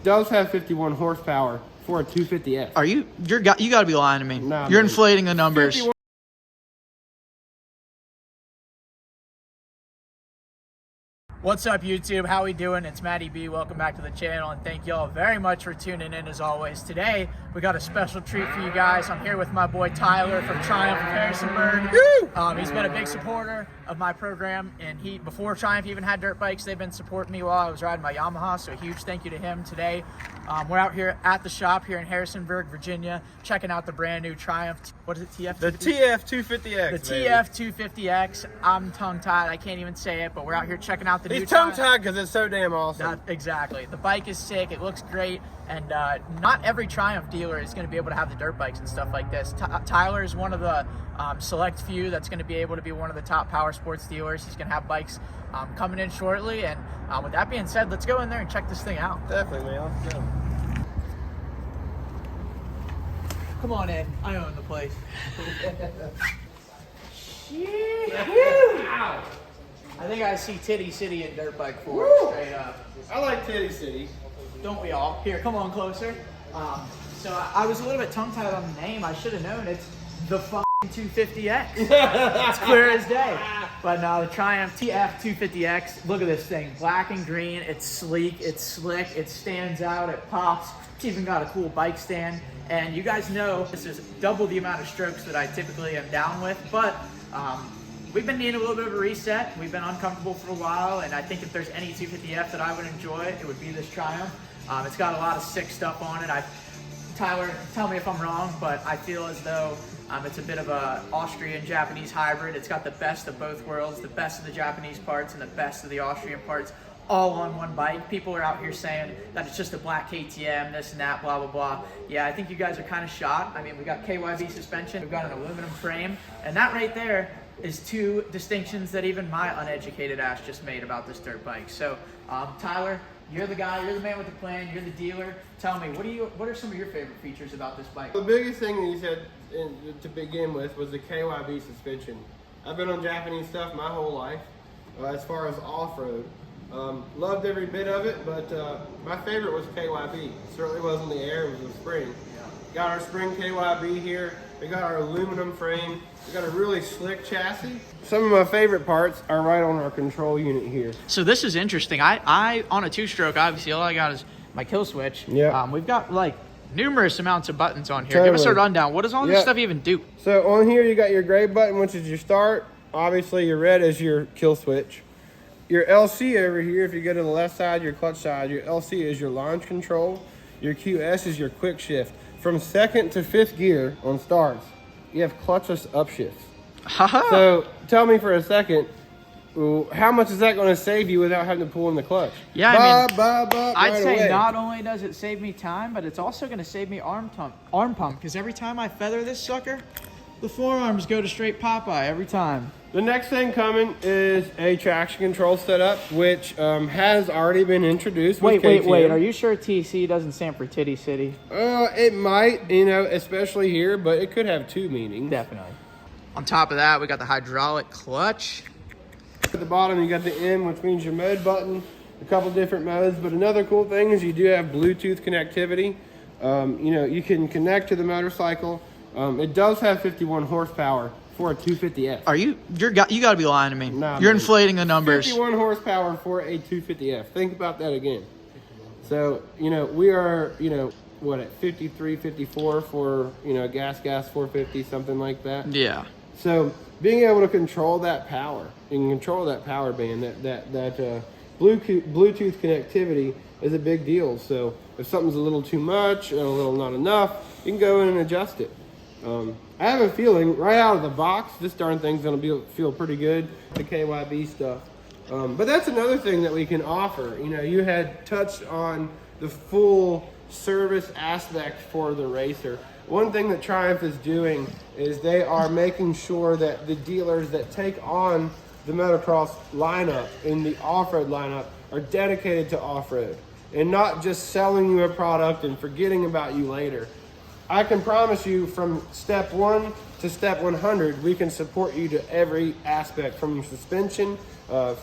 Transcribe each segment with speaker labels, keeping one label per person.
Speaker 1: does have 51 horsepower for a 250X.
Speaker 2: You got to be lying to me.
Speaker 1: Nah,
Speaker 2: you're
Speaker 1: man.
Speaker 2: inflating the numbers.
Speaker 1: 51.
Speaker 2: What's up, YouTube? How we doing? It's Matty B. Welcome back to the channel, and thank y'all very much for tuning in as always. Today, we got a special treat for you guys. I'm here with my boy Tyler from Triumph of Harrisonburg. He's been a big supporter of my program, and before Triumph even had dirt bikes, they've been supporting me while I was riding my Yamaha, so a huge thank you to him today. We're out here at the shop here in Harrisonburg, Virginia, checking out the brand new Triumph. What is it, TF250?
Speaker 1: The TF250X.
Speaker 2: The TF250X. I'm tongue-tied. I can't even say it, but we're out here checking out the new
Speaker 1: He's tongue-tied because it's so damn awesome.
Speaker 2: Exactly. The bike is sick. It looks great. And not every Triumph dealer is going to be able to have the dirt bikes and stuff like this. Tyler is one of the select few that's going to be able to be one of the top power sports dealers. He's going to have bikes coming in shortly. And with that being said, let's go in there and check this thing out.
Speaker 1: Definitely, man. Let's go.
Speaker 2: Come on in. I own the place. I think I see Titty City and Dirt Bike Ford straight up.
Speaker 1: I like Titty City.
Speaker 2: Don't we all? Here, come on closer. So I was a little bit tongue-tied on the name. I should have known it's the fucking 250X. It's clear as day. But no, the Triumph TF250X. Look at this thing. Black and green. It's sleek. It's slick. It stands out. It pops. It's even got a cool bike stand. And you guys know this is double the amount of strokes that I typically am down with. But we've been needing a little bit of a reset. We've been uncomfortable for a while. And I think if there's any 250F that I would enjoy, it would be this Triumph. It's got a lot of sick stuff on it. Tyler, tell me if I'm wrong, but I feel as though it's a bit of a Austrian-Japanese hybrid. It's got the best of both worlds, the best of the Japanese parts and the best of the Austrian parts, all on one bike. People are out here saying that it's just a black KTM, this and that, blah, blah, blah. Yeah, I think you guys are kind of shot. I mean, we got KYB suspension, we've got an aluminum frame, and that right there is two distinctions that even my uneducated ass just made about this dirt bike. So, Tyler, you're the guy, you're the man with the plan, you're the dealer. Tell me, what are some of your favorite features about this bike?
Speaker 1: The biggest thing that you said to begin with was the KYB suspension. I've been on Japanese stuff my whole life, as far as off-road. Loved every bit of it, but my favorite was KYB. Certainly wasn't the air, it was the spring. Yeah. Got our spring KYB here. We got our aluminum frame. We got a really slick chassis. Some of my favorite parts are right on our control unit here.
Speaker 2: So this is interesting. I on a two-stroke, obviously all I got is my kill switch.
Speaker 1: Yeah.
Speaker 2: We've got like numerous amounts of buttons on here.
Speaker 1: Totally.
Speaker 2: Give us a rundown. What does all this stuff even do?
Speaker 1: So on here you got your gray button, which is your start. Obviously your red is your kill switch. Your LC over here, if you go to the left side, your clutch side, your LC is your launch control. Your QS is your quick shift. From second to fifth gear on starts, you have clutchless upshifts. So tell me for a second, how much is that going to save you without having to pull in the clutch?
Speaker 2: Yeah, I mean, I'd
Speaker 1: right
Speaker 2: say
Speaker 1: away.
Speaker 2: not only does it save me time, but it's also going to save me arm pump, because every time I feather this sucker, the forearms go to straight Popeye every time.
Speaker 1: The next thing coming is a traction control setup, which has already been introduced with KTM.
Speaker 2: Wait. Are you sure TC doesn't stand for Titty City?
Speaker 1: It might, especially here, but it could have two meanings.
Speaker 2: Definitely. On top of that, we got the hydraulic clutch.
Speaker 1: At the bottom, you got the M, which means your mode button, a couple different modes. But another cool thing is you do have Bluetooth connectivity. You can connect to the motorcycle. It does have 51 horsepower for a 250F.
Speaker 2: You got to be lying to me.
Speaker 1: Nah,
Speaker 2: you're
Speaker 1: man.
Speaker 2: inflating the numbers.
Speaker 1: 51 horsepower for a 250F. Think about that again. So, we are, at 53, 54 for, a gas 450, something like that.
Speaker 2: Yeah.
Speaker 1: So being able to control that power and control that power band, that Bluetooth connectivity is a big deal. So if something's a little too much and a little not enough, you can go in and adjust it. I have a feeling right out of the box, this darn thing's gonna feel pretty good, the KYB stuff. But that's another thing that we can offer. You had touched on the full service aspect for the racer. One thing that Triumph is doing is they are making sure that the dealers that take on the motocross lineup in the off-road lineup are dedicated to off-road and not just selling you a product and forgetting about you later. I can promise you from step 1 to step 100, we can support you to every aspect, from your suspension,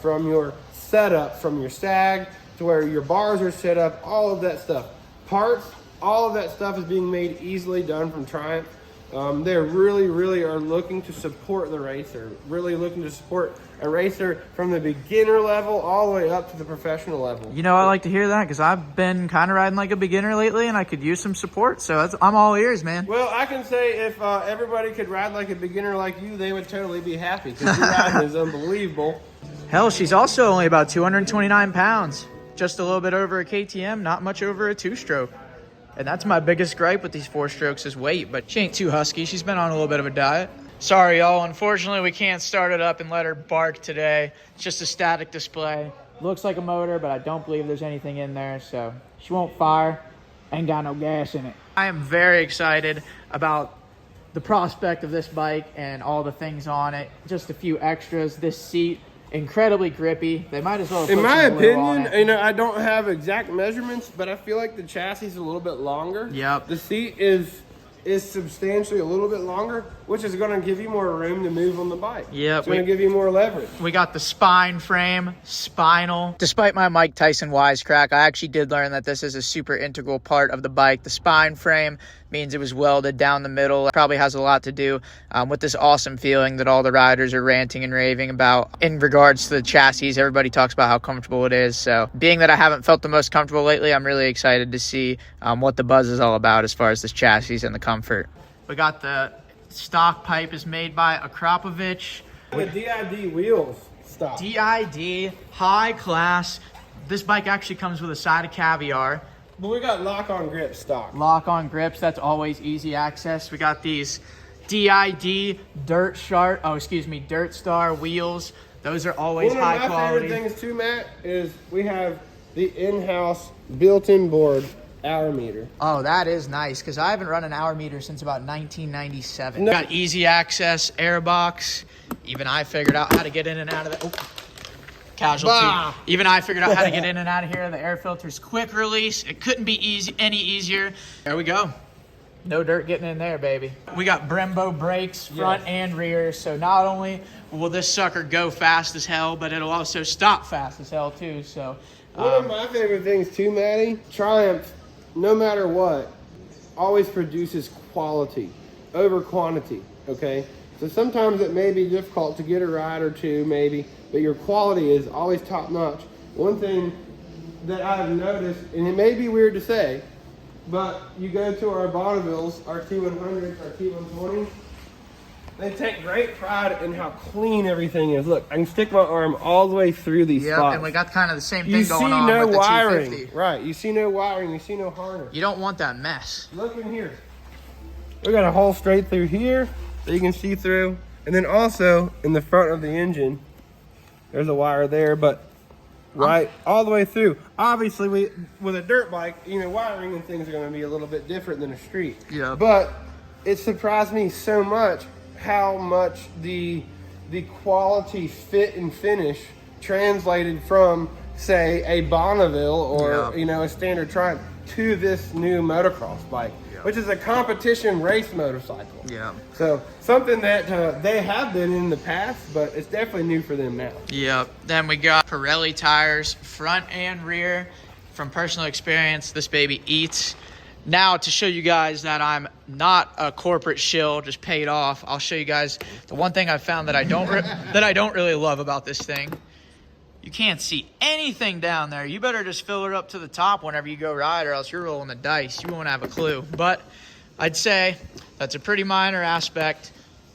Speaker 1: from your setup, from your sag, to where your bars are set up, all of that stuff. Parts, all of that stuff is being made easily done from Triumph. They're really are looking to support the racer, really looking to support a racer from the beginner level all the way up to the professional level.
Speaker 2: You know, I like to hear that because I've been kind of riding like a beginner lately and I could use some support. So I'm all ears, man.
Speaker 1: Well, I can say if everybody could ride like a beginner like you, they would totally be happy because your riding is unbelievable.
Speaker 2: Hell, she's also only about 229 pounds. Just a little bit over a KTM, not much over a two-stroke. And that's my biggest gripe with these four-strokes is weight, but she ain't too husky. She's been on a little bit of a diet. Sorry, y'all. Unfortunately, we can't start it up and let her bark today. It's just a static display. Looks like a motor, but I don't believe there's anything in there, so she won't fire. Ain't got no gas in it. I am very excited about the prospect of this bike and all the things on it. Just a few extras. This seat, incredibly grippy. They might as well have
Speaker 1: in
Speaker 2: put
Speaker 1: my
Speaker 2: some glue on
Speaker 1: opinion,
Speaker 2: it.
Speaker 1: you know, I don't have exact measurements, but I feel like the chassis is a little bit longer.
Speaker 2: Yep.
Speaker 1: The seat is substantially a little bit longer, which is going to give you more room to move on the bike.
Speaker 2: Yep.
Speaker 1: It's going to give you more leverage.
Speaker 2: We got the spine frame, spinal. Despite my Mike Tyson wisecrack, I actually did learn that this is a super integral part of the bike. The spine frame means it was welded down the middle. It probably has a lot to do with this awesome feeling that all the riders are ranting and raving about in regards to the chassis. Everybody talks about how comfortable it is. So being that I haven't felt the most comfortable lately, I'm really excited to see what the buzz is all about as far as this chassis and the comfort. We got the stock pipe is made by Akrapovic.
Speaker 1: The DID wheels stop.
Speaker 2: DID, high class. This bike actually comes with a side of caviar.
Speaker 1: But we got lock-on grip stock.
Speaker 2: Lock-on grips, that's always easy access. We got these DID Dirt Star wheels. Those are always high quality.
Speaker 1: One of my favorite things too, Matt, is we have the in-house built-in board hour meter.
Speaker 2: Oh, that is nice, because I haven't run an hour meter since about 1997. No. Got easy access, air box. Even I figured out how to get in and out of the... Oh. Casualty. Bah. Even I figured out how to get in and out of here. The air filter's quick release. It couldn't be any easier. There we go. No dirt getting in there, baby. We got Brembo brakes, front and rear. So not only will this sucker go fast as hell, but it'll also stop fast as hell too. So
Speaker 1: one of my favorite things too, Matty, Triumph, no matter what, always produces quality over quantity, okay? So sometimes it may be difficult to get a ride or two, maybe, but your quality is always top notch. One thing that I've noticed, and it may be weird to say, but you go to our Bonnevilles, our T100s, our T120s, they take great pride in how clean everything is. Look, I can stick my arm all the way through these spots.
Speaker 2: and we got kind of the same thing going on with the
Speaker 1: wiring.
Speaker 2: 250.
Speaker 1: Right, you see no wiring, you see no harness.
Speaker 2: You don't want that mess.
Speaker 1: Look in here. We got a hole straight through here that you can see through. And then also in the front of the engine, there's a wire there, but right all the way through. Obviously, with a dirt bike, you know, wiring and things are going to be a little bit different than a street.
Speaker 2: Yeah.
Speaker 1: But it surprised me so much how much the quality fit and finish translated from, say, a Bonneville or you know, a standard Triumph to this new motocross bike, which is a competition race motorcycle.
Speaker 2: Yeah.
Speaker 1: So something that they have been in the past, but it's definitely new for them now.
Speaker 2: Yep. Then we got Pirelli tires, front and rear. From personal experience, this baby eats. Now, to show you guys that I'm not a corporate shill, just paid off, I'll show you guys the one thing I found that I don't really love about this thing. You can't see anything down there. You better just fill it up to the top whenever you go ride, or else you're rolling the dice. You won't have a clue. But I'd say that's a pretty minor aspect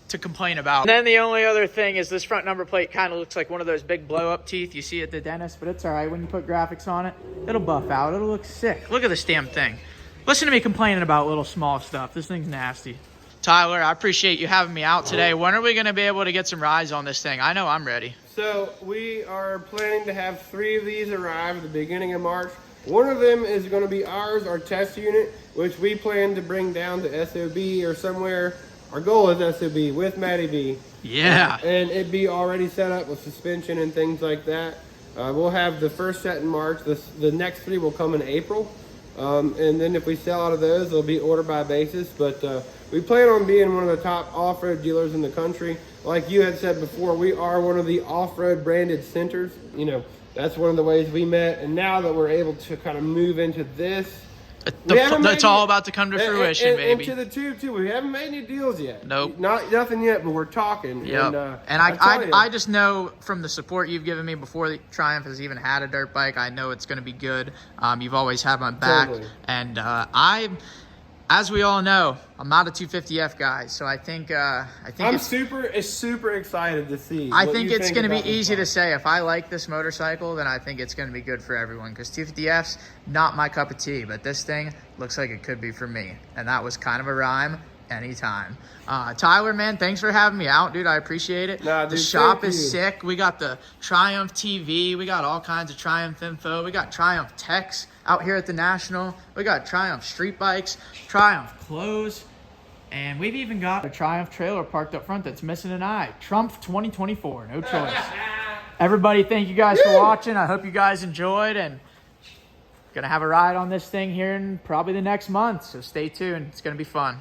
Speaker 2: to complain about. And then the only other thing is this front number plate kind of looks like one of those big blow-up teeth you see at the dentist, but it's all right. When you put graphics on it, it'll buff out. It'll look sick. Look at this damn thing. Listen to me complaining about little small stuff. This thing's nasty. Tyler, I appreciate you having me out today. When are we going to be able to get some rides on this thing? I know I'm ready.
Speaker 1: So we are planning to have 3 of these arrive at the beginning of March. One of them is going to be ours, our test unit, which we plan to bring down to SOB or somewhere. Our goal is SOB with Matty B.
Speaker 2: Yeah.
Speaker 1: And it be already set up with suspension and things like that. We'll have the first set in March. The next 3 will come in April. And then if we sell out of those, they'll be order by basis. But we plan on being one of the top off-road dealers in the country. Like you had said before, we are one of the off-road branded centers. You know, That's one of the ways we met. And now that we're able to kind of move into this,
Speaker 2: It's all about to come to fruition, baby.
Speaker 1: And to the tube too. We haven't made any deals yet.
Speaker 2: Nope.
Speaker 1: Nothing yet, but we're talking.
Speaker 2: Yep. And I just know from the support you've given me before the Triumph has even had a dirt bike, I know it's going to be good. You've always had my back.
Speaker 1: Totally.
Speaker 2: And as we all know, I'm not a 250F guy, so I think
Speaker 1: I'm super excited to see.
Speaker 2: I think it's going to be easy to say. If I like this motorcycle, then I think it's going to be good for everyone, because 250F's not my cup of tea, but this thing looks like it could be for me. And that was kind of a rhyme. Anytime. Tyler, man, thanks for having me out, dude. I appreciate it.
Speaker 1: Nah, dude,
Speaker 2: the shop
Speaker 1: thank
Speaker 2: is
Speaker 1: you.
Speaker 2: sick. We got the Triumph TV. We got all kinds of Triumph info. We got Triumph techs out here at the National. We got Triumph street bikes, Triumph clothes, and we've even got a Triumph trailer parked up front that's missing an eye. Trump 2024, no choice. Everybody, thank you guys for watching. I hope you guys enjoyed, and gonna have a ride on this thing here in probably the next month, so stay tuned. It's gonna be fun.